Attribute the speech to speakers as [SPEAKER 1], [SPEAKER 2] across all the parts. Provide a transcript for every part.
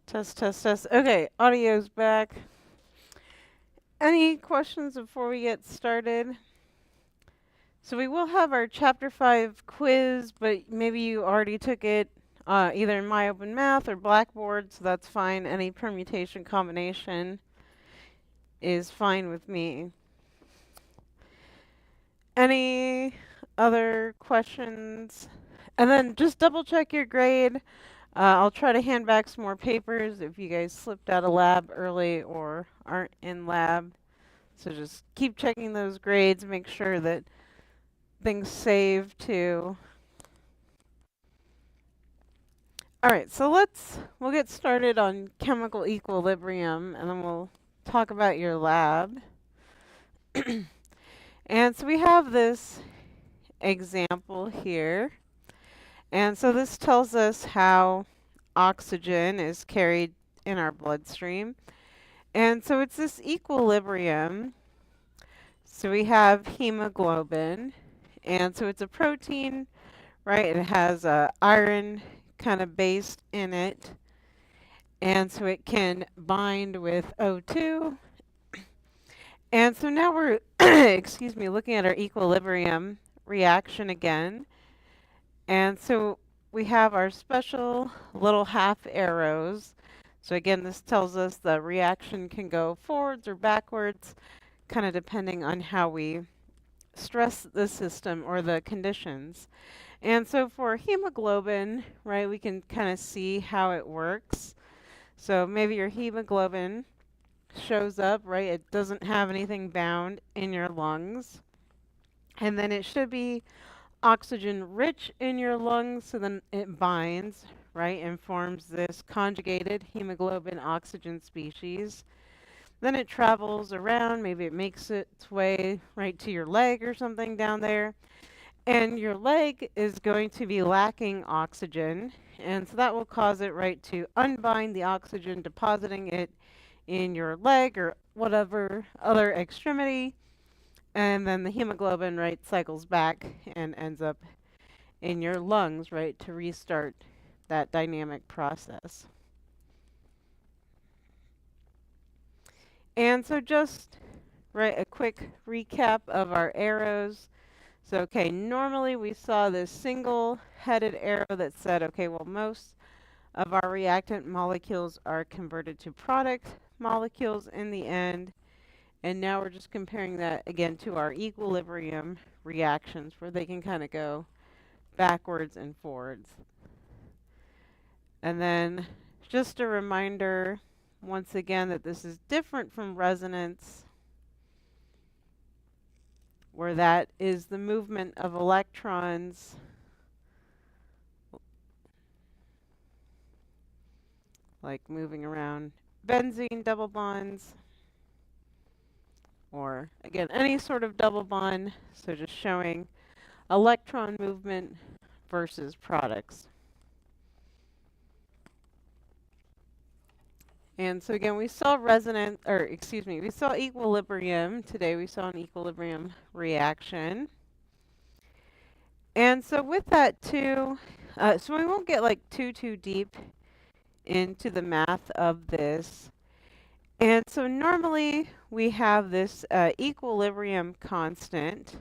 [SPEAKER 1] Test, test, test. Okay, audio's back. Any questions before we get started? So we will have our Chapter 5 quiz, but maybe you already took it either in My Open Math or Blackboard, so that's fine. Any permutation combination is fine with me. Any other questions? And then just double check your grade. I'll try to hand back some more papers if you guys slipped out of lab early or aren't in lab. So just keep checking those grades, make sure that things save too. All right, so we'll get started on chemical equilibrium and then we'll talk about your lab. And so we have this example here. And so this tells us how oxygen is carried in our bloodstream. And so it's this equilibrium. So we have hemoglobin, and so it's a protein, right? It has a iron kind of base in it, and so it can bind with O2. And so now we're, excuse me, looking at our equilibrium reaction again. And so we have our special little half arrows. So again, this tells us the reaction can go forwards or backwards, kind of depending on how we stress the system or the conditions. And so for hemoglobin, right, we can kind of see how it works. So maybe your hemoglobin shows up, right? It doesn't have anything bound in your lungs. And then it should be oxygen rich in your lungs, so then it binds, right, and forms this conjugated hemoglobin oxygen species. Then it travels around, maybe it makes its way right to your leg or something down there. And your leg is going to be lacking oxygen, and so that will cause it, right, to unbind the oxygen, depositing it in your leg or whatever other extremity. And then the hemoglobin, right, cycles back and ends up in your lungs, right, to restart that dynamic process. And so just, right, a quick recap of our arrows. So, okay, normally we saw this single-headed arrow that said, okay, well, most of our reactant molecules are converted to product molecules in the end. And now we're just comparing that again to our equilibrium reactions where they can kind of go backwards and forwards. And then just a reminder once again that this is different from resonance, where that is the movement of electrons like moving around benzene double bonds, or again any sort of double bond, so just showing electron movement versus products. And so again, we saw resonance, or excuse me, we saw equilibrium. Today we saw an equilibrium reaction. And so with that too, so we won't get like too deep into the math of this. And so normally we have this equilibrium constant.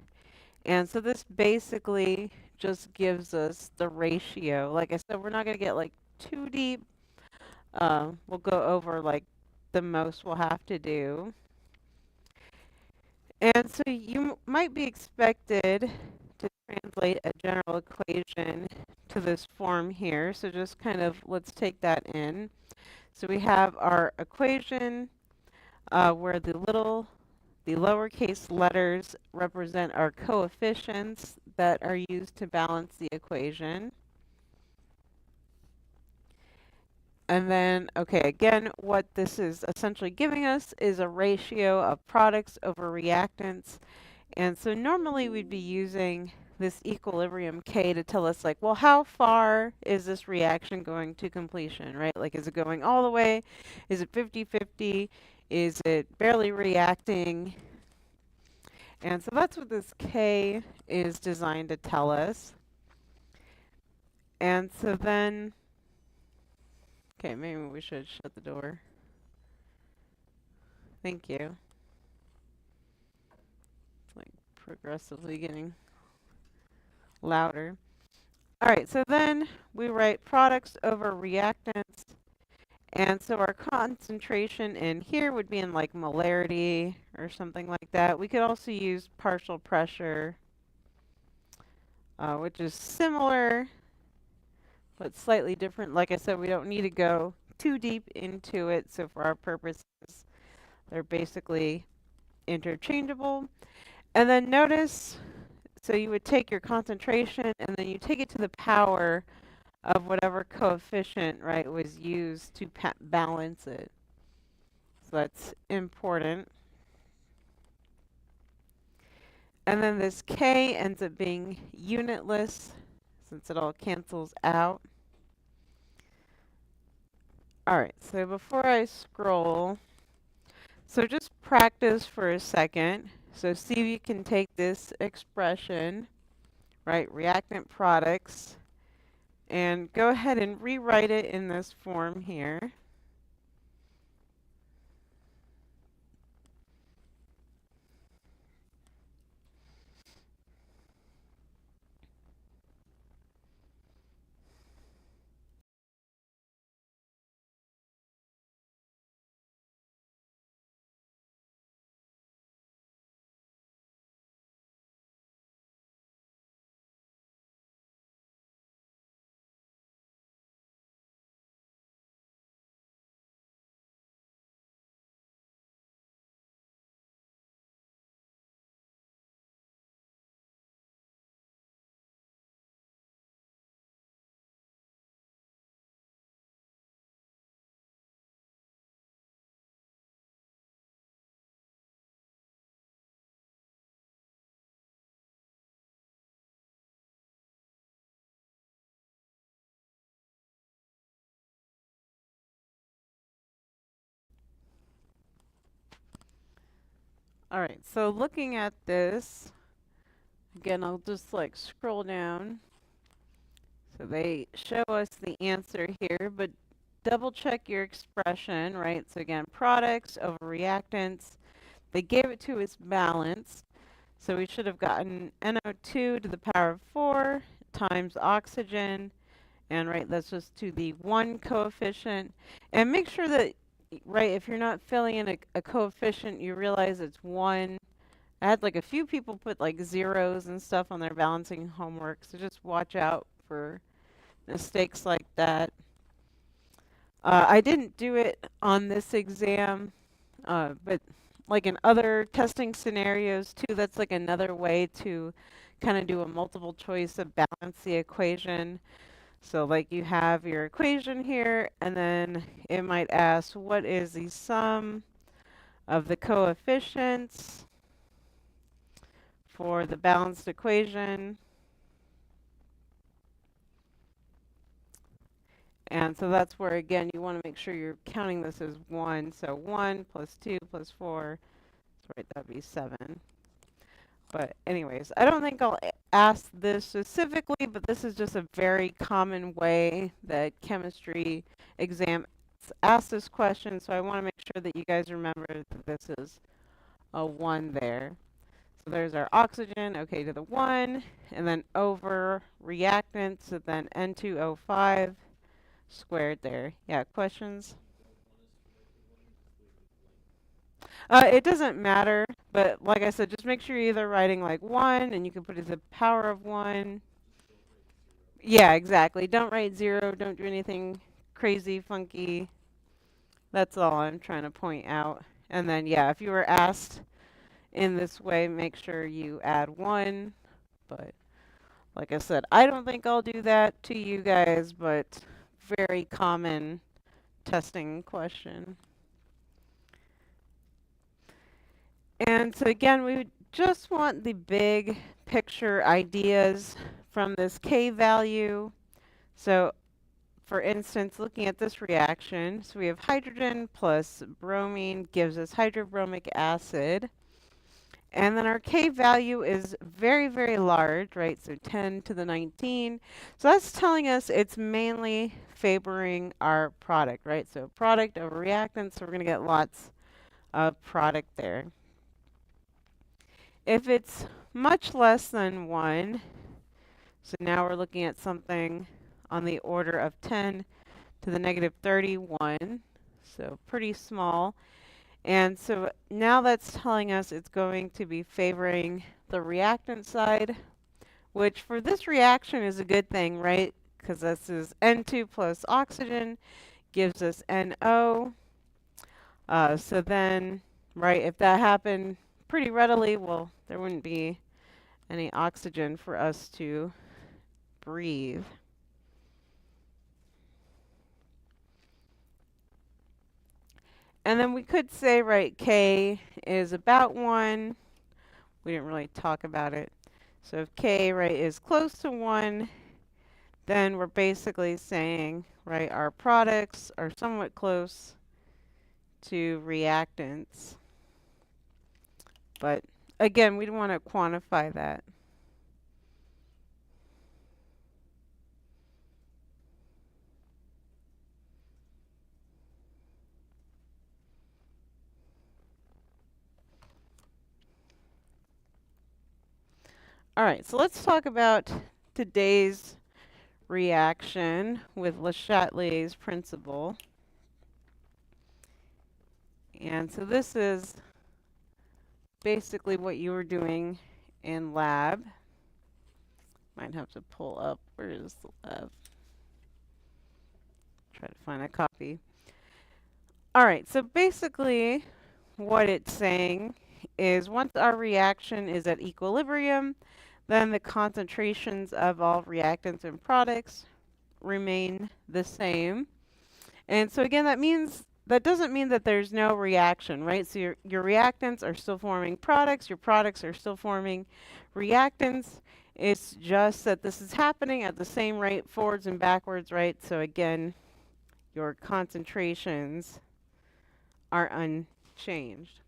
[SPEAKER 1] And so this basically just gives us the ratio. Like I said, we're not going to get like too deep. We'll go over like the most we'll have to do. And so you might be expected to translate a general equation to this form here. So just kind of let's take that in. So we have our equation where the lowercase letters represent our coefficients that are used to balance the equation. And then, okay, again, what this is essentially giving us is a ratio of products over reactants. And so normally we'd be using this equilibrium K to tell us like, well, how far is this reaction going to completion, right? Like, is it going all the way? Is it 50-50? Is it barely reacting? And so that's what this K is designed to tell us. And so then, okay, maybe we should shut the door. Thank you. It's like progressively getting louder. All right, so then we write products over reactants. And so our concentration in here would be in like molarity or something like that. We could also use partial pressure, which is similar but slightly different. Like I said, we don't need to go too deep into it. So for our purposes, they're basically interchangeable. And then notice, so you would take your concentration and then you take it to the power of whatever coefficient, right, was used to balance it. So that's important. And then this K ends up being unitless since it all cancels out. All right, so before I scroll, so just practice for a second. So see if you can take this expression, right, reactant products, and go ahead and rewrite it in this form here. All right, so looking at this, again, I'll just like scroll down. So they show us the answer here, but double check your expression, right? So again, products over reactants. They gave it to us balanced. So we should have gotten NO2 to the power of 4 times oxygen. And right, that's just to the 1 coefficient. And make sure that, right, if you're not filling in a coefficient, you realize it's 1. I had like a few people put like zeros and stuff on their balancing homework. So just watch out for mistakes like that. I didn't do it on this exam, but like in other testing scenarios too, that's like another way to kind of do a multiple choice of balance the equation. So like you have your equation here, and then it might ask, what is the sum of the coefficients for the balanced equation? And so that's where, again, you want to make sure you're counting this as 1. So 1 plus 2 plus 4, so right, that'd be 7. But anyways, I don't think I'll ask this specifically, but this is just a very common way that chemistry exams ask this question. So I want to make sure that you guys remember that this is a 1 there. So there's our oxygen, okay, to the 1, and then over reactants, so then N2O5 squared there. Yeah, questions? It doesn't matter, but like I said, just make sure you're either writing like 1, and you can put it to the power of 1. Yeah, exactly. Don't write 0. Don't do anything crazy, funky. That's all I'm trying to point out. And then, yeah, if you were asked in this way, make sure you add 1. But like I said, I don't think I'll do that to you guys, but very common testing question. And so again, we just want the big picture ideas from this K value. So for instance, looking at this reaction, so we have hydrogen plus bromine gives us hydrobromic acid. And then our K value is very, very large, right? So 10 to the 19. So that's telling us it's mainly favoring our product, right? So product over reactant, so we're going to get lots of product there. If it's much less than 1, so now we're looking at something on the order of 10 to the negative 31, so pretty small. And so now that's telling us it's going to be favoring the reactant side, which for this reaction is a good thing, right? Because this is N2 plus oxygen gives us NO. So then, right, if that happened pretty readily, well, there wouldn't be any oxygen for us to breathe. And then we could say, right, K is about 1. We didn't really talk about it. So if K, right, is close to 1, then we're basically saying, right, our products are somewhat close to reactants. But again, we don't want to quantify that. All right, so let's talk about today's reaction with Le Chatelier's principle. And so this is basically what you were doing in lab. Might have to pull up, where is the lab? Try to find a copy. All right, so basically what it's saying is once our reaction is at equilibrium, then the concentrations of all reactants and products remain the same. And so again, that doesn't mean that there's no reaction, right? So your reactants are still forming products, your products are still forming reactants. It's just that this is happening at the same rate forwards and backwards, right? So again, your concentrations are unchanged.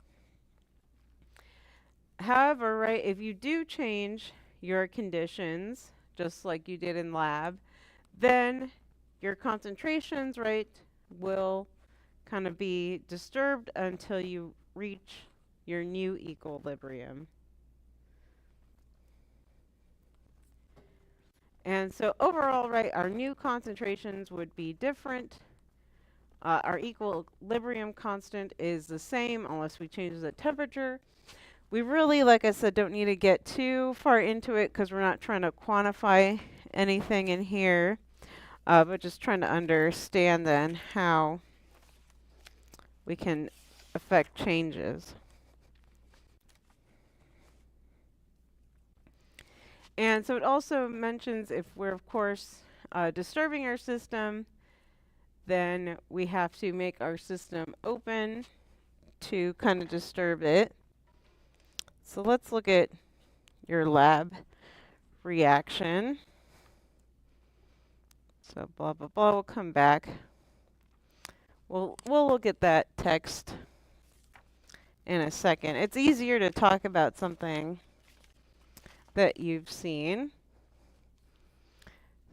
[SPEAKER 1] However, right, if you do change your conditions, just like you did in lab, then your concentrations, right, will kind of be disturbed until you reach your new equilibrium. And so overall, right, our new concentrations would be different. Our equilibrium constant is the same unless we change the temperature. We really, like I said, don't need to get too far into it because we're not trying to quantify anything in here, but just trying to understand then how we can affect changes. And so it also mentions if we're, of course, disturbing our system, then we have to make our system open to kind of disturb it. So let's look at your lab reaction. So blah, blah, blah, we'll come back. We'll look at that text in a second. It's easier to talk about something that you've seen.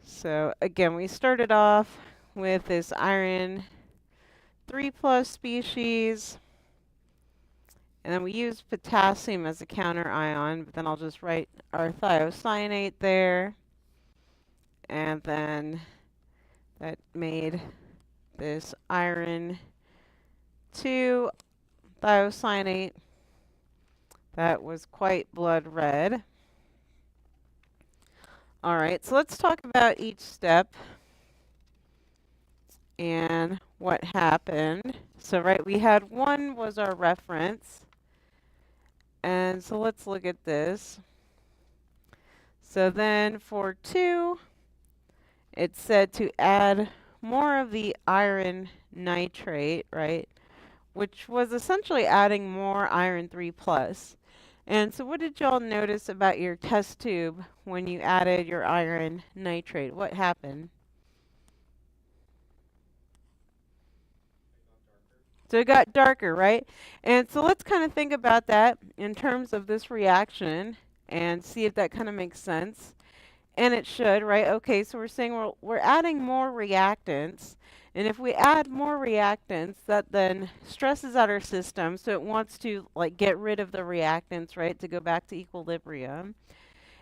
[SPEAKER 1] So again, we started off with this iron 3+ species, and then we used potassium as a counter ion, but then I'll just write our thiocyanate there, and then that made this iron 2 thiocyanate that was quite blood red. All right, so let's talk about each step and what happened. So right, we had 1 was our reference. And so let's look at this. So then for 2, it said to add more of the iron nitrate, right? Which was essentially adding more iron 3+. And so what did y'all notice about your test tube when you added your iron nitrate? What happened? So it got darker, right? And so let's kind of think about that in terms of this reaction and see if that kind of makes sense. And it should, right? Okay, so we're saying we're adding more reactants. And if we add more reactants, that then stresses out our system. So it wants to like get rid of the reactants, right, to go back to equilibrium.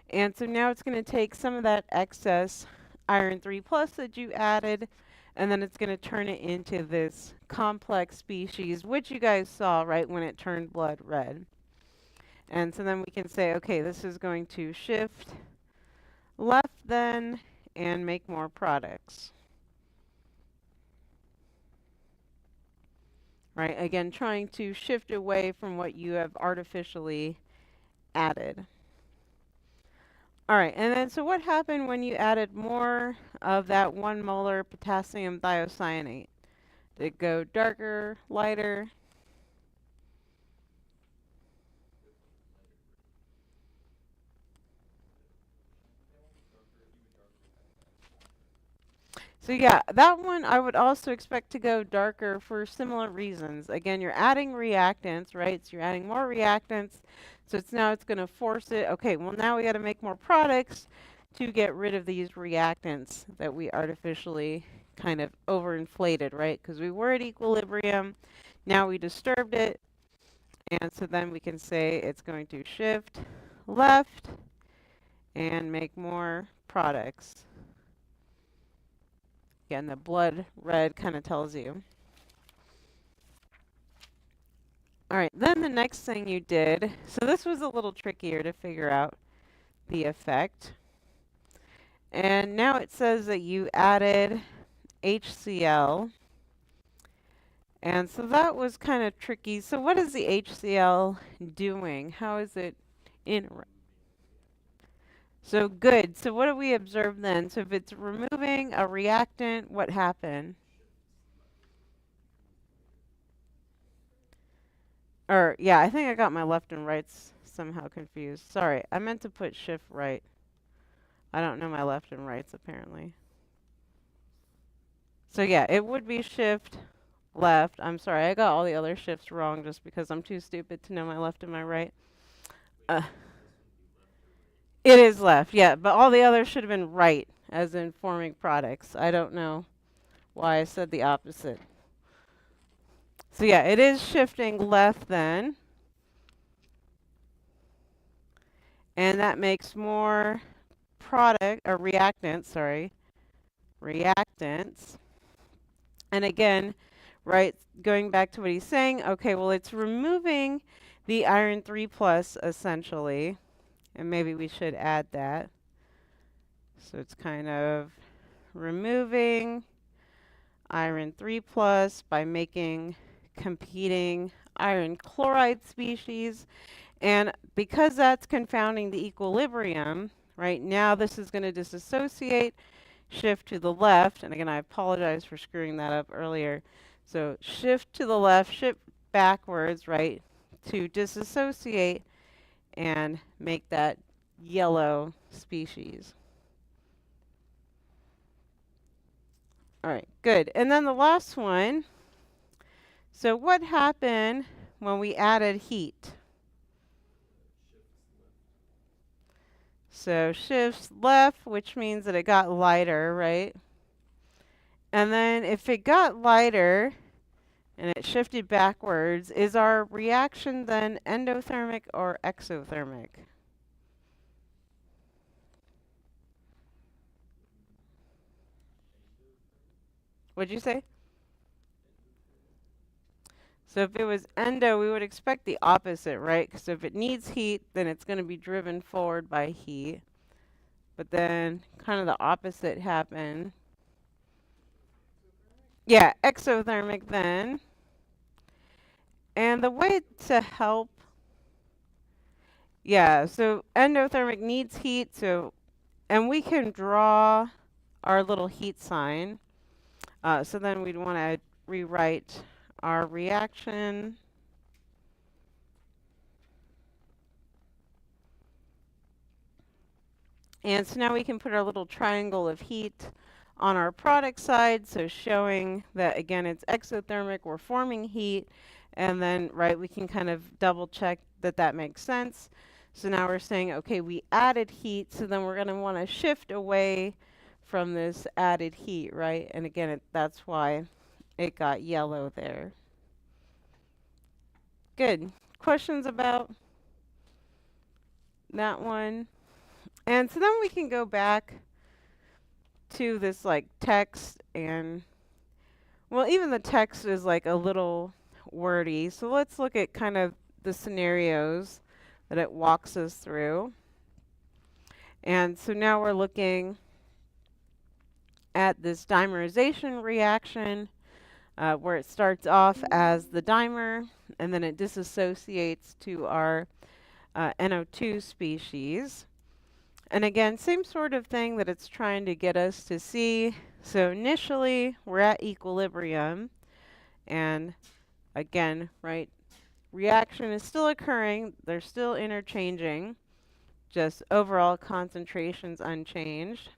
[SPEAKER 1] And so now it's going to take some of that excess iron 3 plus that you added, and then it's going to turn it into this complex species, which you guys saw, right, when it turned blood red. And so then we can say, okay, this is going to shift left then and make more products. Right, again, trying to shift away from what you have artificially added. All right, and then so what happened when you added more of that 1 molar potassium thiocyanate? Did it go darker, lighter? So yeah, that one I would also expect to go darker for similar reasons. Again, you're adding reactants, right? So you're adding more reactants. So it's going to force it. Okay, well now we got to make more products to get rid of these reactants that we artificially kind of overinflated, right? Because we were at equilibrium. Now we disturbed it. And so then we can say it's going to shift left and make more products. Again, the blood red kind of tells you. All right, then the next thing you did, so this was a little trickier to figure out the effect. And now it says that you added HCl. And so that was kind of tricky. So what is the HCl doing? How is it in? So good. So what do we observe then? So if it's removing a reactant, what happened? Or, yeah, I think I got my left and rights somehow confused. Sorry, I meant to put shift right. I don't know my left and rights apparently. So yeah, it would be shift left. I'm sorry, I got all the other shifts wrong just because I'm too stupid to know my left and my right. Uh, it is left, yeah, but all the others should have been right, as in forming products. I don't know why I said the opposite. So yeah, it is shifting left then. And that makes more product, or reactants, sorry, reactants. And again, right, going back to what he's saying, okay, well, it's removing the iron 3 plus essentially. And maybe we should add that. So it's kind of removing iron 3 plus by making competing iron chloride species. And because that's confounding the equilibrium, right, now this is going to disassociate, shift to the left. And again, I apologize for screwing that up earlier. So shift to the left, shift backwards, right, to disassociate and make that yellow species. All right, good. And then the last one. So what happened when we added heat? So shifts left, which means that it got lighter, right? And then if it got lighter and it shifted backwards, is our reaction then endothermic or exothermic? What'd you say? So if it was endo, we would expect the opposite, right? Because if it needs heat, then it's going to be driven forward by heat. But then kind of the opposite happened. Yeah, exothermic then. And the way to help, yeah, so endothermic needs heat, so, and we can draw our little heat sign. So then we'd want to rewrite our reaction. And so now we can put our little triangle of heat on our product side, so showing that again it's exothermic, we're forming heat, and then right we can kind of double check that that makes sense. So now we're saying okay, we added heat, so then we're going to want to shift away from this added heat, right? And again that's why it got yellow there. Good. Questions about that one? And so then we can go back to this like text, and well, even the text is like a little wordy. So let's look at kind of the scenarios that it walks us through. And so now we're looking at this dimerization reaction where it starts off as the dimer and then it disassociates to our NO2 species. And again, same sort of thing that it's trying to get us to see. So initially, we're at equilibrium. And again, right, reaction is still occurring. They're still interchanging. Just overall concentrations unchanged.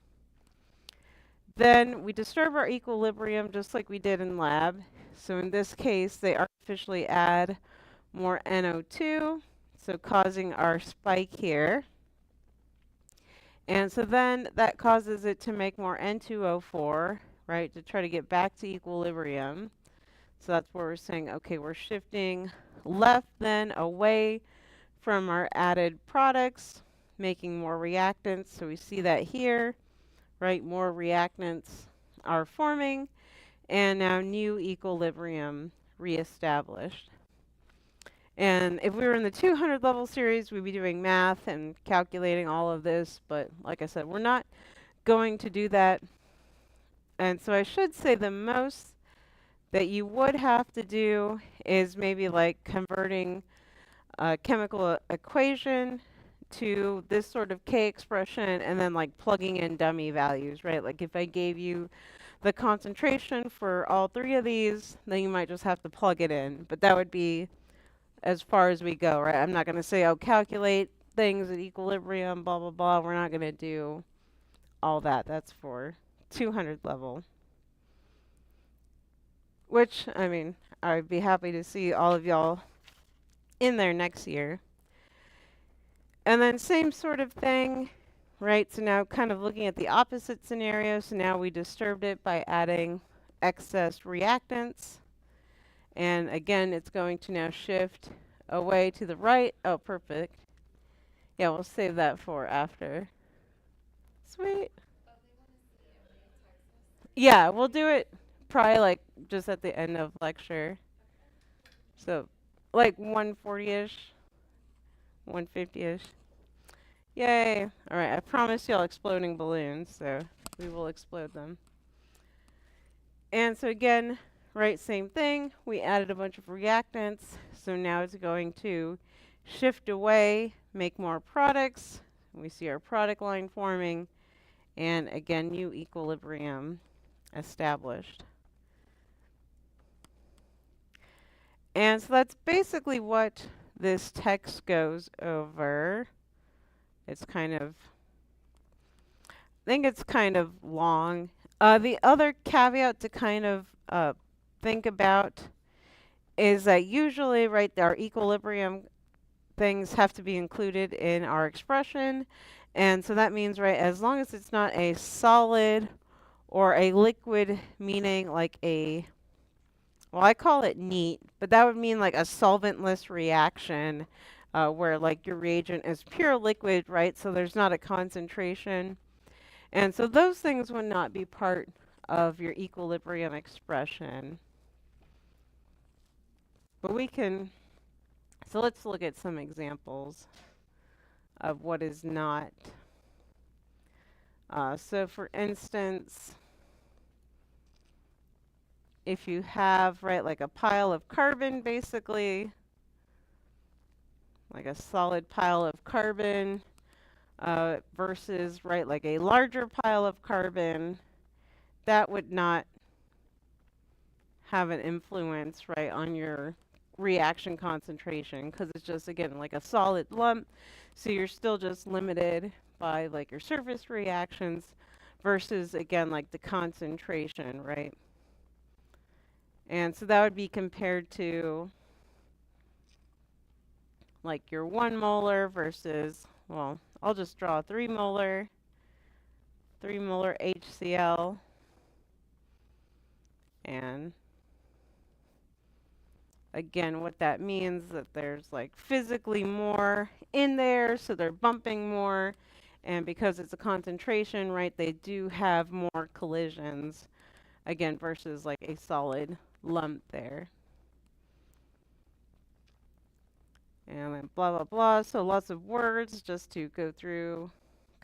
[SPEAKER 1] Then we disturb our equilibrium just like we did in lab. So in this case, they artificially add more NO2, so causing our spike here. And so then that causes it to make more N2O4, right, to try to get back to equilibrium. So that's where we're saying, okay, we're shifting left then away from our added products, making more reactants. So we see that here, right, more reactants are forming, and now new equilibrium reestablished. And if we were in the 200 level series, we'd be doing math and calculating all of this. But like I said, we're not going to do that. And so I should say the most that you would have to do is maybe like converting a chemical equation to this sort of K expression and then like plugging in dummy values, right? Like if I gave you the concentration for all three of these, then you might just have to plug it in. But that would be as far as we go, right? I'm not going to say, oh, calculate things at equilibrium, blah, blah, blah. We're not going to do all that. That's for 200 level. Which, I mean, I'd be happy to see all of y'all in there next year. And then same sort of thing, right? So now kind of looking at the opposite scenario. So now we disturbed it by adding excess reactants. And again, it's going to now shift away to the right. Oh, perfect. Yeah, we'll save that for after. Sweet. Yeah, we'll do it probably like just at the end of lecture. So like 140-ish, 150-ish. Yay. All right, I promised y'all exploding balloons, so we will explode them. And so again, right, same thing. We added a bunch of reactants. So now it's going to shift away, make more products. We see our product line forming. And again, new equilibrium established. And so that's basically what this text goes over. It's kind of, I think it's kind of long. The other caveat to kind of think about is that usually, right, our equilibrium things have to be included in our expression. And so that means, right, as long as it's not a solid or a liquid, meaning like a, well, I call it neat, but that would mean like a solventless reaction where like your reagent is pure liquid, right? So there's not a concentration. And so those things would not be part of your equilibrium expression. But we can, so let's look at some examples of what is not. So for instance, if you have, right, like a pile of carbon, basically, like a solid pile of carbon, versus, right, like a larger pile of carbon, that would not have an influence, right, on your reaction concentration because it's just, again, like a solid lump. So you're still just limited by like your surface reactions versus again like the concentration, right? And so that would be compared to like your 1 molar versus, well, I'll just draw 3 molar HCl, and again, what that means that there's like physically more in there, so they're bumping more. And because it's a concentration, right, they do have more collisions, again, versus like a solid lump there. And then blah, blah, blah. So lots of words just to go through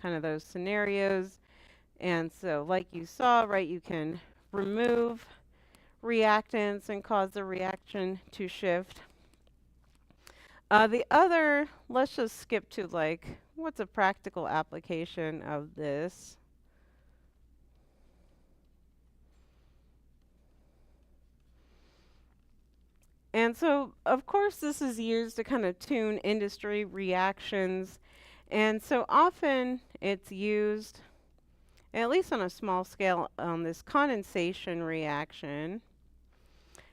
[SPEAKER 1] kind of those scenarios. And so like you saw, right, you can remove reactants and cause the reaction to shift. The other, let's just skip to like, what's a practical application of this? And so, of course, this is used to kind of tune industry reactions. And so often it's used, at least on a small scale, on this condensation reaction.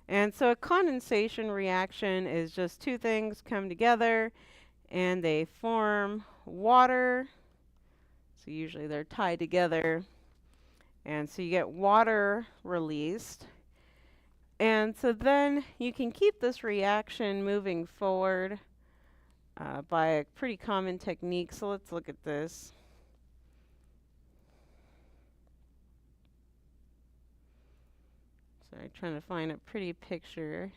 [SPEAKER 1] And so a condensation reaction is just two things come together and they form water. So usually they're tied together. And so you get water released. And so then you can keep this reaction moving forward by a pretty common technique. So let's look at this. So I'm trying to find a pretty picture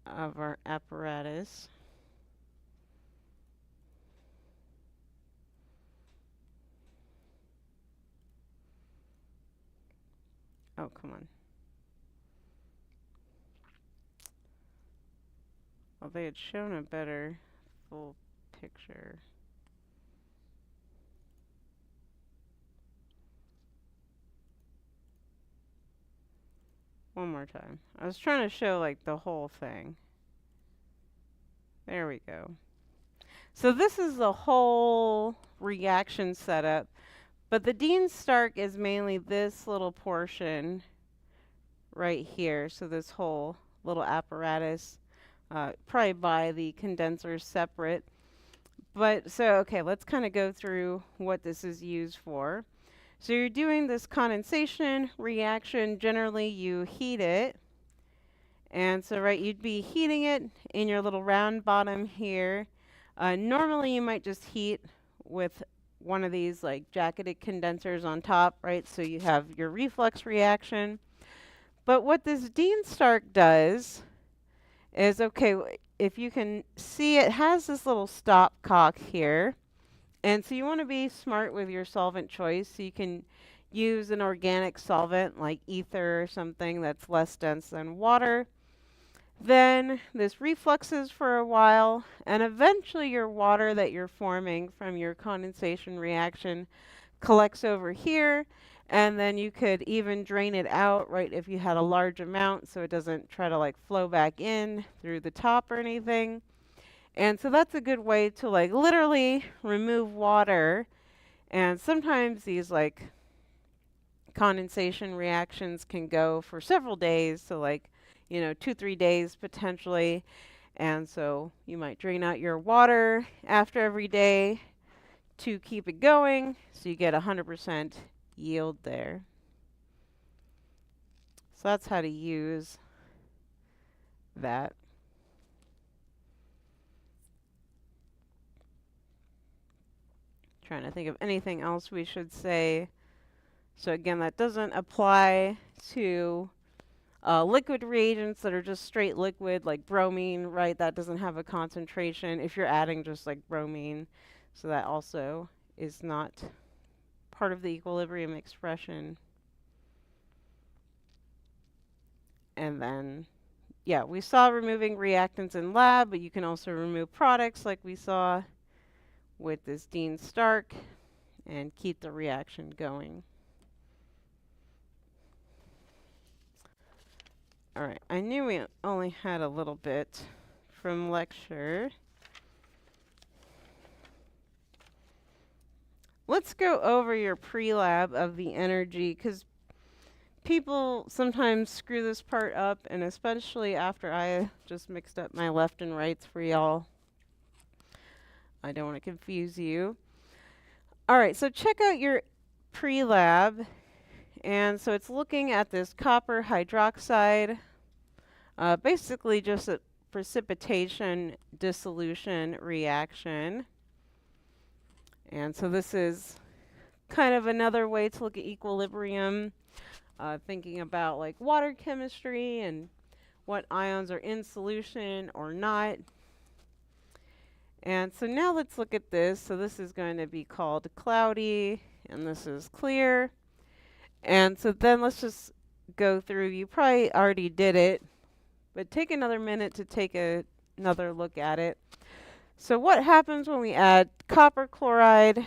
[SPEAKER 1] of our apparatus. Oh, come on. Well, they had shown a better full picture. One more time. I was trying to show like the whole thing. There we go. So this is the whole reaction setup, but the Dean Stark is mainly this little portion right here. So this whole little apparatus, probably by the condensers separate. But so, okay, let's kind of go through what this is used for. So you're doing this condensation reaction. Generally, you heat it. And so, right, you'd be heating it in your little round bottom here. Normally, you might just heat with one of these like jacketed condensers on top, right? So you have your reflux reaction. But what this Dean Stark does is, okay, if you can see, it has this little stopcock here. And so you want to be smart with your solvent choice. So you can use an organic solvent like ether or something that's less dense than water. Then this refluxes for a while, and eventually your water that you're forming from your condensation reaction collects over here, and then you could even drain it out, right, if you had a large amount so it doesn't try to like flow back in through the top or anything. And so that's a good way to like literally remove water. And sometimes these like condensation reactions can go for several days, so like, 2-3 days potentially. And so you might drain out your water after every day to keep it going, so you get 100% yield there. So that's how to use that. Trying to think of anything else we should say. So again, that doesn't apply to liquid reagents that are just straight liquid, like bromine, right? That doesn't have a concentration if you're adding just like bromine. So that also is not part of the equilibrium expression. And then, yeah, we saw removing reactants in lab, but you can also remove products like we saw with this Dean Stark and keep the reaction going. All right, I knew we only had a little bit from lecture. let's go over your pre-lab of the energy, because people sometimes screw this part up, and especially after I just mixed up my left and rights for y'all. I don't want to confuse you. All right, so check out your pre-lab. And so it's looking at this copper hydroxide, basically just a precipitation dissolution reaction. And so this is kind of another way to look at equilibrium, thinking about like water chemistry and what ions are in solution or not. And so now let's look at this. So this is going to be called cloudy, and this is clear. And so then let's just go through. You probably already did it, but take another minute to take another look at it. So what happens when we add copper chloride,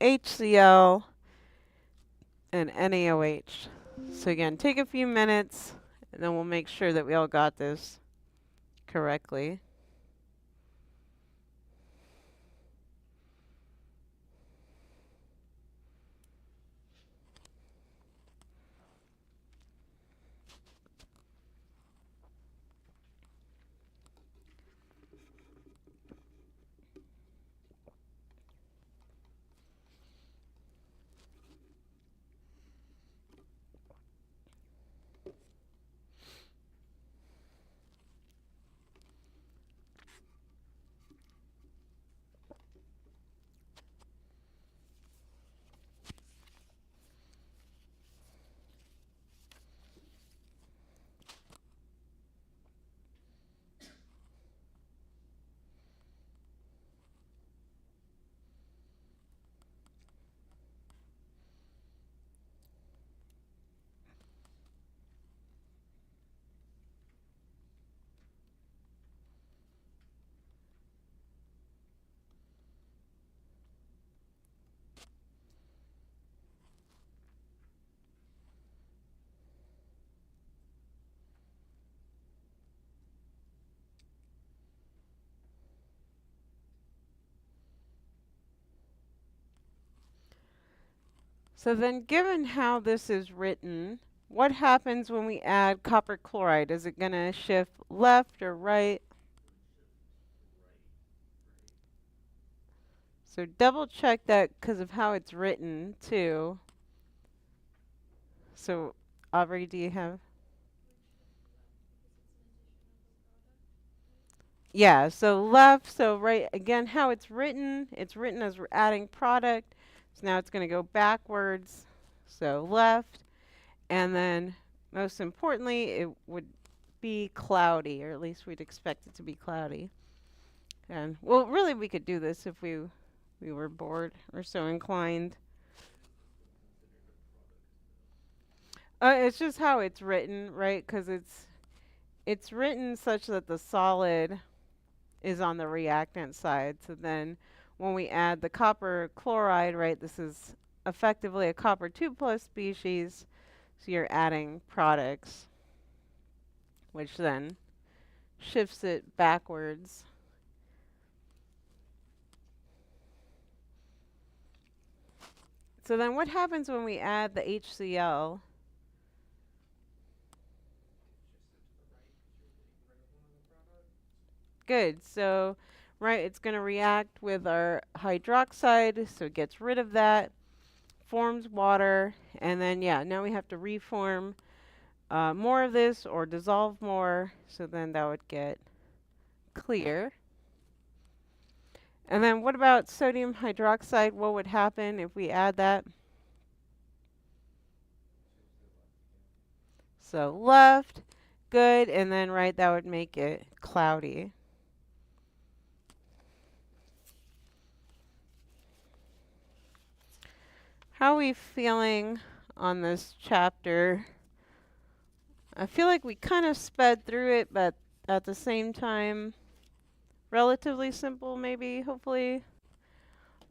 [SPEAKER 1] HCl, and NaOH? So again, take a few minutes, and then we'll make sure that we all got this correctly. So then given how this is written, what happens when we add copper chloride? Is it going to shift left or right? So double check that because of how it's written too. So Aubrey, do you have? Yeah, so left, so right, again, how it's written as we're adding product. So now it's going to go backwards. So left, and then most importantly, it would be cloudy, or at least we'd expect it to be cloudy. And well, really we could do this if we were bored or so inclined. It's just how it's written, right? Because it's written such that the solid is on the reactant side. So then when we add the copper chloride, right, this is effectively a copper 2 plus species. So you're adding products, which then shifts it backwards. So then what happens when we add the HCl? Good. So, right, it's going to react with our hydroxide, so it gets rid of that, forms water, and then, yeah, now we have to reform more of this or dissolve more, so then that would get clear. And then what about sodium hydroxide? What would happen if we add that? So left, good, and then right, that would make it cloudy. How are we feeling on this chapter? I feel like we kind of sped through it, but at the same time, relatively simple, maybe, hopefully.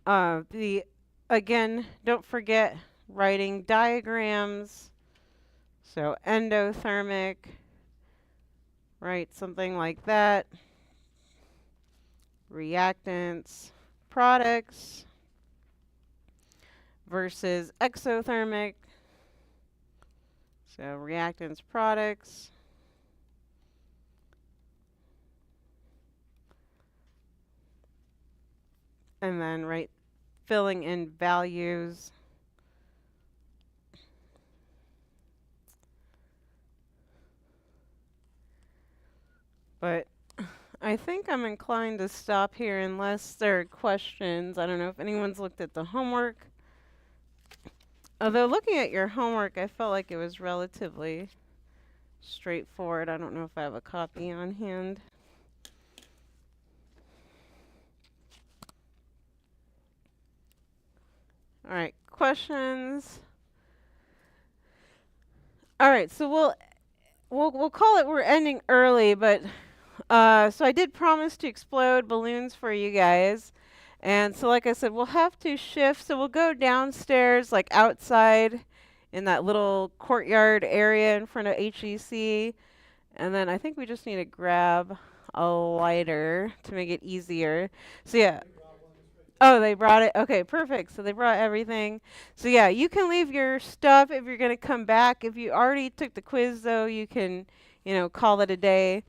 [SPEAKER 1] The again, don't forget writing diagrams. So endothermic, right? Something like that. Reactants, products. versus exothermic. So reactants, products. And then filling in values. But I think I'm inclined to stop here unless there are questions. I don't know if anyone's looked at the homework. Although looking at your homework, I felt like it was relatively straightforward. I don't know if I have a copy on hand. All right, questions? All right, so we'll call it we're ending early, but so I did promise to explode balloons for you guys. And so like I said, we'll have to shift. So we'll go downstairs, like outside in that little courtyard area in front of HEC. And then I think we just need to grab a lighter to make it easier. So yeah. Oh, they brought it. Okay, perfect. So they brought everything. So yeah, you can leave your stuff if you're going to come back. If you already took the quiz though, you can, call it a day.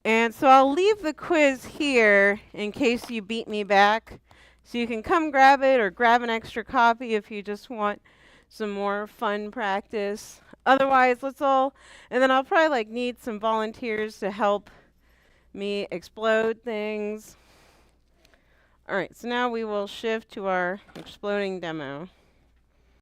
[SPEAKER 1] And so I'll leave the quiz here in case you beat me back. So you can come grab it or grab an extra copy if you just want some more fun practice. Otherwise, and then I'll probably need some volunteers to help me explode things. All right, so now we will shift to our exploding demo.